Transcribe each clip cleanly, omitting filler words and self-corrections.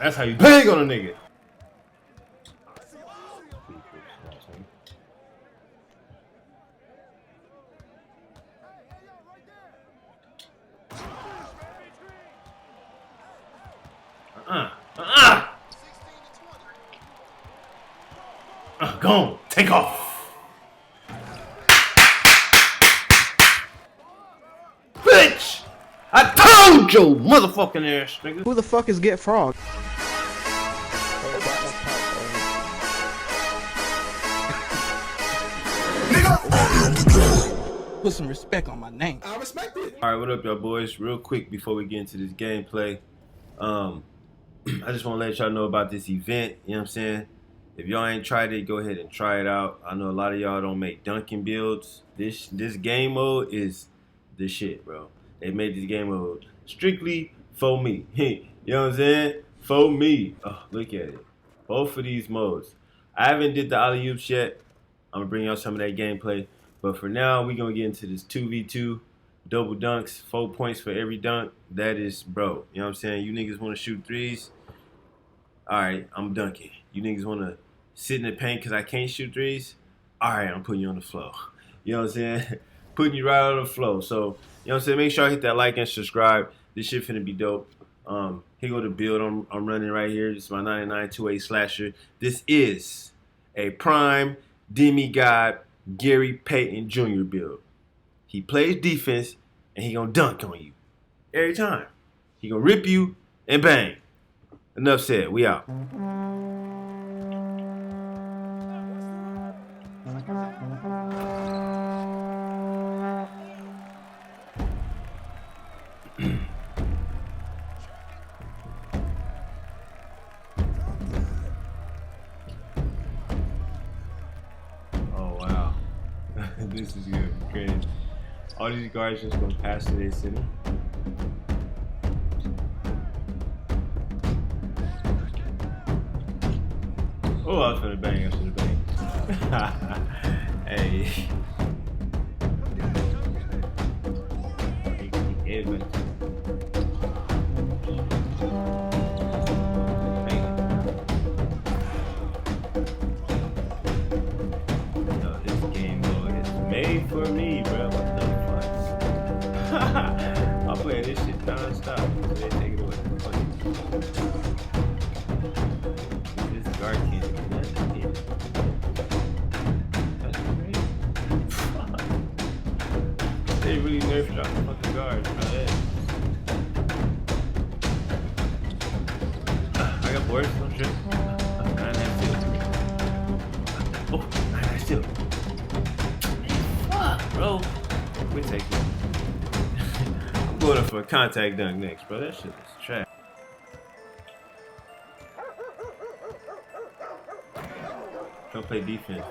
That's how you bang on a nigga. Go on, take off. Bitch! I told you, motherfucking ass nigga. Who the fuck is Get Frog? Put some respect on my name. I respect it. Alright, what up, y'all boys? Real quick before we get into this gameplay, I just want to let y'all know about this event, you know what I'm saying? If y'all ain't tried it, go ahead and try it out. I know a lot of y'all don't make dunking builds. This game mode is the shit, bro. They made this game mode strictly for me. You know what I'm saying? For me. Oh, look at it. Both of these modes. I haven't did the alley-oops yet. I'm going to bring y'all some of that gameplay. But for now, we're going to get into this 2v2 double dunks. 4 points for every dunk. That is, bro. You know what I'm saying? You niggas want to shoot threes? Alright, I'm dunking. You niggas want to sit in the paint because I can't shoot threes? Alright, I'm putting you on the floor. You know what I'm saying? Putting you right on the floor. So, you know what I'm saying? Make sure I hit that like and subscribe. This shit finna be dope. Here go the build I'm running right here. This is my 99 2A slasher. This is a prime demigod Gary Payton Jr. build. He plays defense and he gonna dunk on you every time. He gonna rip you and bang. Enough said. We out. Oh wow. This is good. Crazy. All these guards just gonna pass to their center. Oh, I was finna bang. I should have banged. Hey. Yo, this game mode is made for me, bro. What the fuck? I'll play this shit non-stop. They take it away. This guard can't do nothing here. That's crazy. They really nerfed out the fucking guards, bro. I got boards, don't trip. 9 steal. Oh, 9 steal. Fuck, bro. We take it. I'm going up for a contact dunk next, bro. That shit is trash. Don't play defense.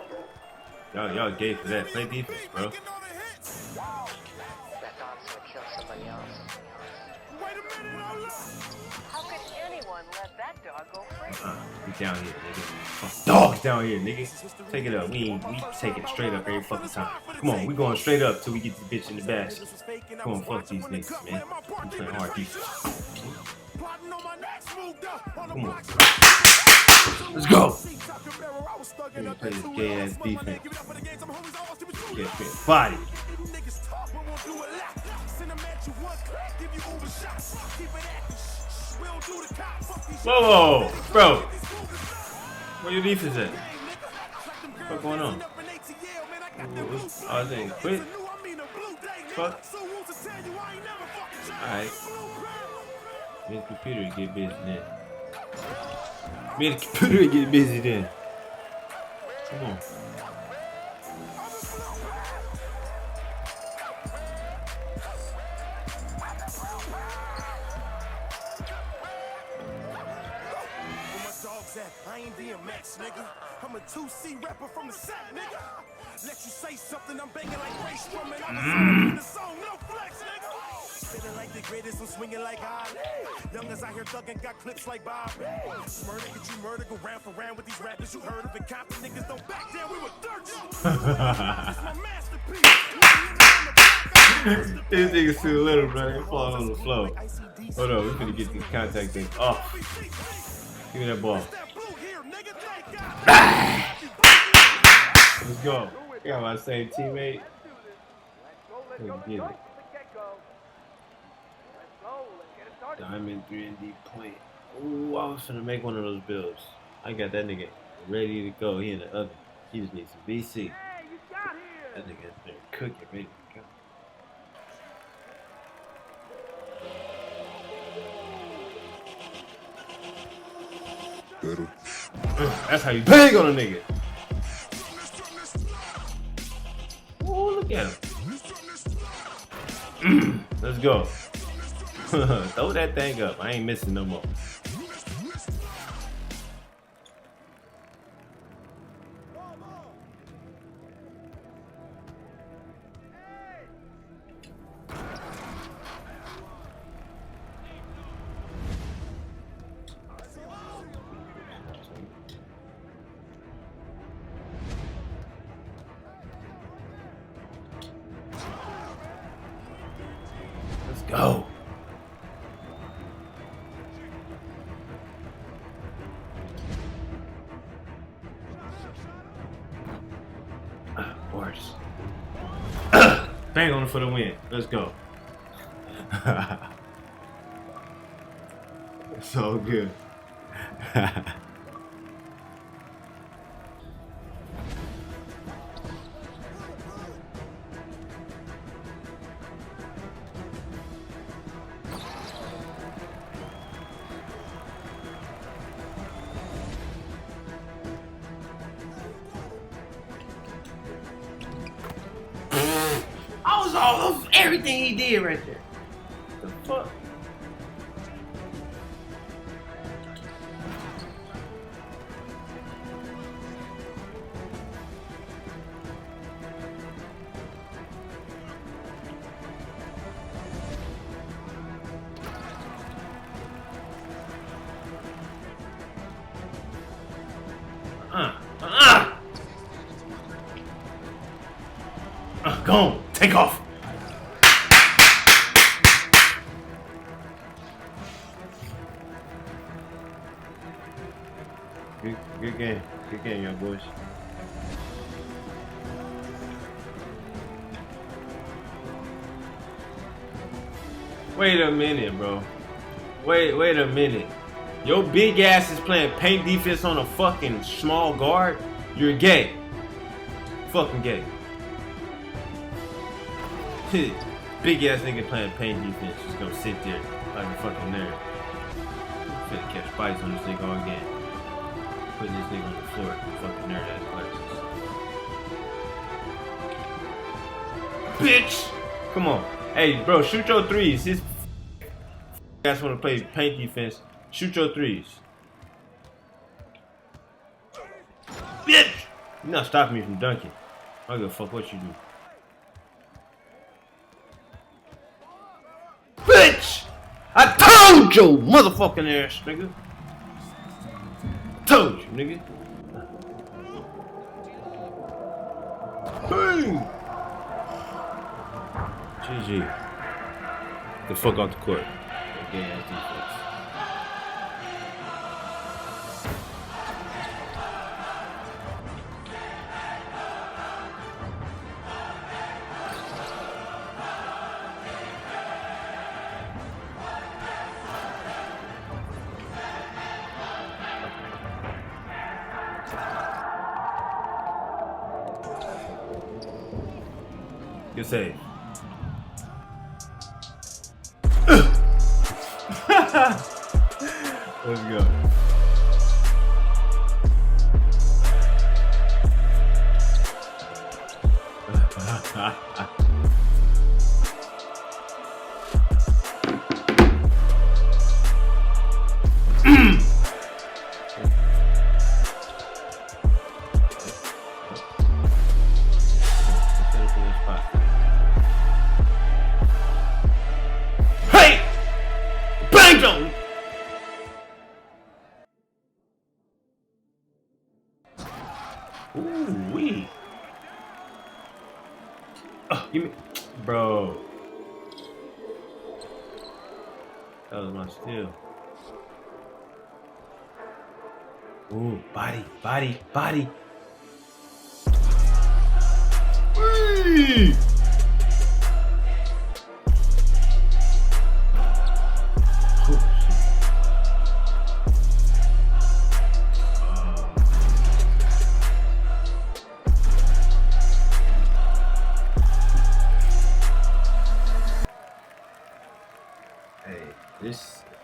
Y'all gay for that. Play defense, bro. That dog's gonna kill somebody else. How could anyone let that dog go free? We down here, nigga. Fuck dogs down here, nigga. Take it up. We take it straight up every fucking time. Come on, we going straight up till we get this bitch in the basket. Come on, fuck these niggas, man. I'm playing hard defense. Come on. Let's go. We're gonna play this gay ass defense. Get body. Whoa, bro. Where your defense at? What's going on? Oh, this ain't quit. Fuck. Alright. Me and the computer get busy then. Me and the computer get busy then. Come on. I ain't DMX, nigga. I'm a 2C rapper from the set, nigga. Let you say something, I'm banging like race drumming. I'm in the zone, no flex, nigga. Feeling like the greatest, I'm swinging like Ali. Young as I hear thugging, got clips like Bob. Murder, get you murder, go round for round with these rappers you heard of. And copy niggas don't back down, we were dirt. This is my masterpiece. These niggas too little, bro. They falling on the floor. Hold on, we finna get these contact things off. Give me that ball. Let's go. I got my same teammate. Let's get it. Diamond 3 and D point. Ooh, I was finna make one of those builds. I got that nigga ready to go. He in the oven. He just needs some BC. That nigga is there cooking, ready to go. That's how you bang on a nigga. Ooh, look at him. Let's go. Throw that thing up. I ain't missing no more. Let's go. Worse. Bang on it for the win. Let's go. So good. I was all of everything he did right there. The fuck? Go on, take off. Good game, young boys. Wait a minute, bro. Wait a minute. Your big ass is playing paint defense on a fucking small guard? You're gay. Fucking gay. Big ass nigga playing paint defense. Just gonna sit there like a fucking nerd. Finna catch bites on this nigga all game. Putting this nigga on the floor. Fucking nerd ass glasses. Bitch! Come on. Hey, bro, shoot your threes. His ass wanna play paint defense. Shoot your threes. Bitch! You're not stopping me from dunking. I don't give a fuck what you do. Bitch! I told you, motherfucking ass, nigga. Told you, nigga. Bang! GG. Get the fuck off the court. Gay ass defense. Good save. Let's go. Hey! Bang on! Ooh wee. Give me, bro. That was my steal. Ooh, body, body, body. Whee!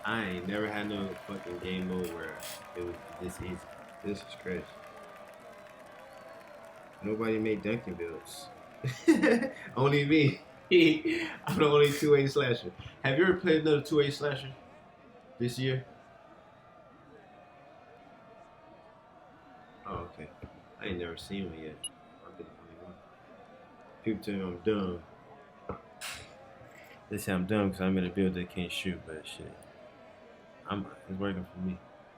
I ain't never had no fucking game mode where it was this easy. This is crazy. Nobody made dunking builds. Only me. I'm the only 2A slasher. Have you ever played another 2A slasher this year? Oh, okay. I ain't never seen one yet. I've been the only one. People tell me I'm dumb. They say I'm dumb because I'm in a build that can't shoot, but shit. It's working for me.